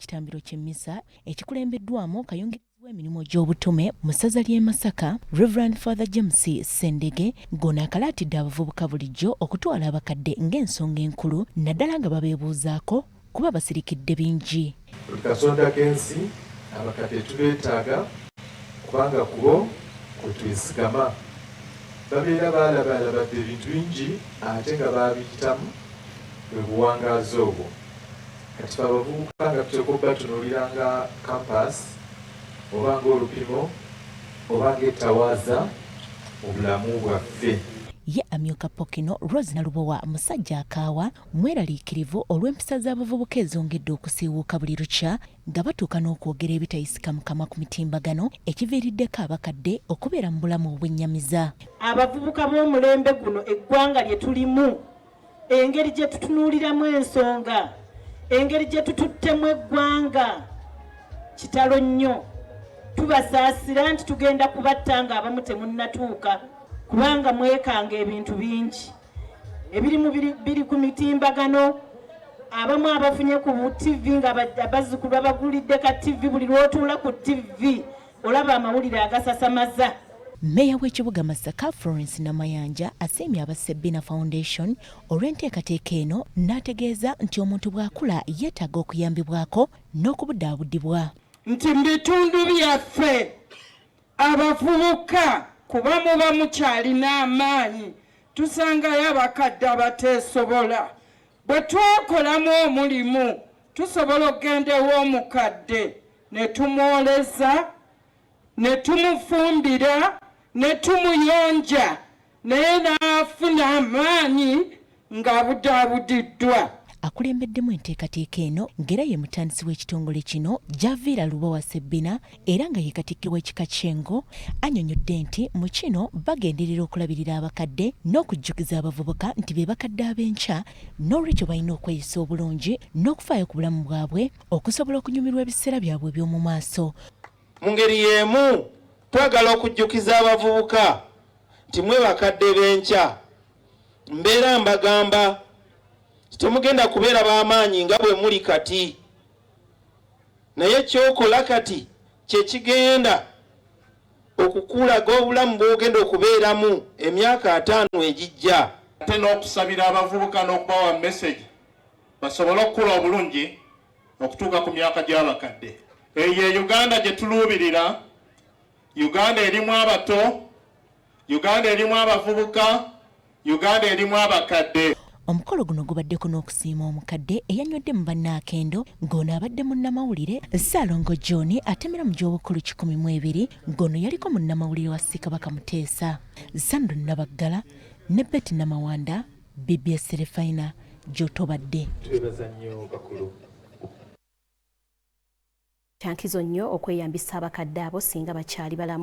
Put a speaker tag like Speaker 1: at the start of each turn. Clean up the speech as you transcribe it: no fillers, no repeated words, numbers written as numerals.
Speaker 1: ekitambiro ky'emmisa ekikulembeddwamu kayungirizi w'emirimu gy'obutume mu ssaza ly'e Masaka, Reverend Father James Sendege, ng'ono akalaatidde abavubuka bulijjo okutwala abakadde ng'ensonga enkulu naddala nga babeebuuzaako kuba basirikidde bingi.
Speaker 2: Buli kasonda k'ensi abakadde tubeetaaga kubanga kubo kwe twesigama. Babeera baalabaalabadde ebintu bingi ate nga baabiyitamu bwe buwangaazi obwo. Kati fe abavubuka nga tuteekwa okubatunuulira nga kampasi oba ng'olupimo oba ng'ettawaaza mu bulamu bwaffe.
Speaker 1: Ye amyuka Pokino Rose Nalubowa musajja akaawa mweraliikirivu olw'empisa z'abavubuka ezongedde okusiiwuuka buli lukya nga batuuka n'okwogera ebitayisika mu kamwa ku mitimbagano ekiviiriddeko abakadde okubeera mu bulamu obwennyamiza.
Speaker 3: Abavubuka b'omulembe guno eggwanga lye tulimu, engeri gye tutunuuliramu ensonga, engeri gye tututtemu eggwanga kitalo nnyo. Tubasaasira nti tugenda kubatta nga abamu temunnatuuka kubanga mwekanga ebintu bingi ebirimu biri ku mitimbagano. Abamu abafunye ku TV nga abazzukulu babagulidde ka TV, buli lw'otuula ku TV olaba amawulire agasasamaza.
Speaker 1: Mmeeya w'ekibuga Masaka Florence Namayanja asiimye aba Sebbina Foundation olw'enteekateeka eno n'ategeeza nti omuntu bw'akula yeetaaga okuyambibwako n'okubuddaabudibwa.
Speaker 4: Nti mu bitundu byaffe abavubuka kuba muba mukyalina amaanyi tusangayo abakadde abateesobola. Bwe twakolamu omulimu tusobola okugenda ew'omukadde ne tumwoleza, ne tumufumbira, ne tumuyonja, naye n'afuna amaanyi ng'abudaabudiddwa.
Speaker 1: Akulembeddemu enteekateeka eno ng'era ye mutandisi w'ekitongole kino Javiira Lubowa Sebbina era nga ye Katikkiro w'ekika Ky'engo annyonnyodde nti mu kino bagenderera okulabirira abakadde n'okujjukiza abavubuka nti be bakadde ab'enkya n'olwekyo balina okweyisa obulungi n'okufaayo ku bulamu bwabwe okusobola okunyumirwa ebiseera byabwe eby'omu maaso.
Speaker 5: Mu ngeri y'emu twagala okujjukiza abavubuka nti mwe bakadde b'enkya mbeera mbagamba temugenda kubeera b'amaanyi nga bwe muli kati, naye kyokola kati kye kigenda okukulaga obulamu bw'ogenda okubeeramu emyaka 5 egijja.
Speaker 6: Ate n'okusabira abavubuka n'okubawa message basobole okukula obulungi okutuuka ku myaka gy'abakadde. Eyo Uganda gye tuluubirira, Uganda erimu abato, Uganda erimu abavubuka, Uganda erimu abakadde.
Speaker 1: Omukolo guno gubaddeko n'okusiima omukadde eyanywedde mu bannaakendo ng'ono abadde munnamawulire Ssaalongo John atemera mu gy'obukulu 12 ng'ono yaliko munnamawulire wa Ssekabaka Muteesa. Sandro Nabaggala ne Betty Namawanda, BBS Refina gy'otobadde.
Speaker 2: Twebaza nnyo bakulu.
Speaker 7: Kyankizo nnyo okweyambisa abakadde abo singa bakyali balamu.